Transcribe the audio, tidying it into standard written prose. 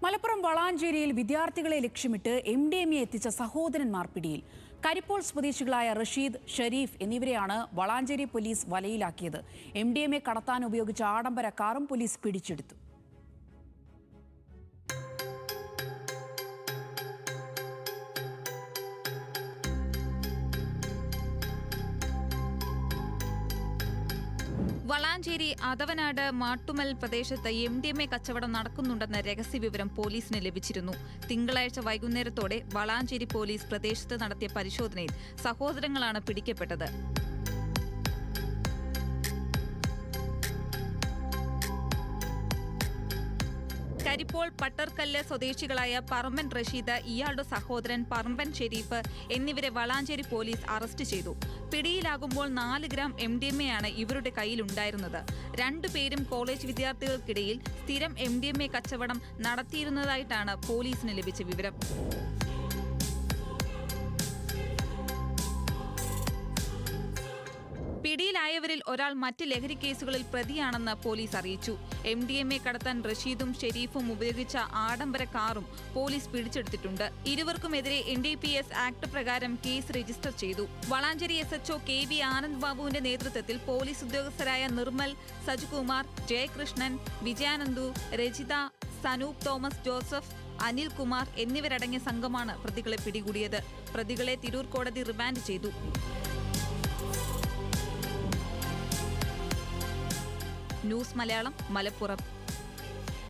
മലപ്പുറം വളാഞ്ചേരിയിൽ വിദ്യാർത്ഥികളെ ലക്ഷ്യമിട്ട് MDMA എത്തിച്ച സഹോദരന്മാർ പിടിയിൽ. കരിപ്പോൾ സ്വദേശികളായ റഷീദ്, ഷരീഫ് എന്നിവരെയാണ് വളാഞ്ചേരി പോലീസ് വലയിലാക്കിയത്. MDMA കടത്താൻ ഉപയോഗിച്ച ആഡംബര കാറും പോലീസ് പിടിച്ചെടുത്തു. വളാഞ്ചേരി അതവനാട് മാട്ടുമൽ പ്രദേശത്ത് MDMA കച്ചവടം നടക്കുന്നുണ്ടെന്ന രഹസ്യവിവരം പോലീസിന് ലഭിച്ചിരുന്നു. തിങ്കളാഴ്ച വൈകുന്നേരത്തോടെ വളാഞ്ചേരി പോലീസ് പ്രദേശത്ത് നടത്തിയ പരിശോധനയിൽ സഹോദരങ്ങളാണ് പിടിക്കപ്പെട്ടത്. കരിപ്പോൾ പട്ടർക്കല്ല് സ്വദേശികളായ പറമ്പൻ റഷീദ്, ഇയാളുടെ സഹോദരൻ പറമ്പൻ ഷെരീഫ് എന്നിവരെ വളാഞ്ചേരി പോലീസ് അറസ്റ്റ് ചെയ്തു. പിടിയിലാകുമ്പോൾ 4 ഗ്രാം MDMA ആണ് ഇവരുടെ കയ്യിലുണ്ടായിരുന്നത്. രണ്ടുപേരും കോളേജ് വിദ്യാർത്ഥികൾക്കിടയിൽ സ്ഥിരം MDMA കച്ചവടം നടത്തിയിരുന്നതായിട്ടാണ് പോലീസിന് ലഭിച്ച വിവരം. പിടിയിലായവരിൽ ഒരാൾ മറ്റ് ലഹരി കേസുകളിൽ പ്രതിയാണെന്ന് പോലീസ് അറിയിച്ചു. MDMA കടത്താൻ റഷീദും ഷെരീഫും ഉപയോഗിച്ച ആഡംബര കാറും പോലീസ് പിടിച്ചെടുത്തിട്ടുണ്ട്. ഇരുവർക്കുമെതിരെ NDPS ആക്ട് പ്രകാരം കേസ് രജിസ്റ്റർ ചെയ്തു. വളാഞ്ചേരി SHO KV ആനന്ദ് ബാബുവിന്റെ നേതൃത്വത്തിൽ പോലീസ് ഉദ്യോഗസ്ഥരായ നിർമ്മൽ, സജുകുമാർ, ജയകൃഷ്ണൻ, വിജയാനന്ദു, രജിത, സനൂപ് തോമസ് ജോസഫ്, അനിൽകുമാർ എന്നിവരടങ്ങിയ സംഘമാണ് പ്രതികളെ പിടികൂടിയത്. പ്രതികളെ തിരൂർ കോടതി റിമാൻഡ് ചെയ്തു. ന്യൂസ് മലയാളം, മലപ്പുറം.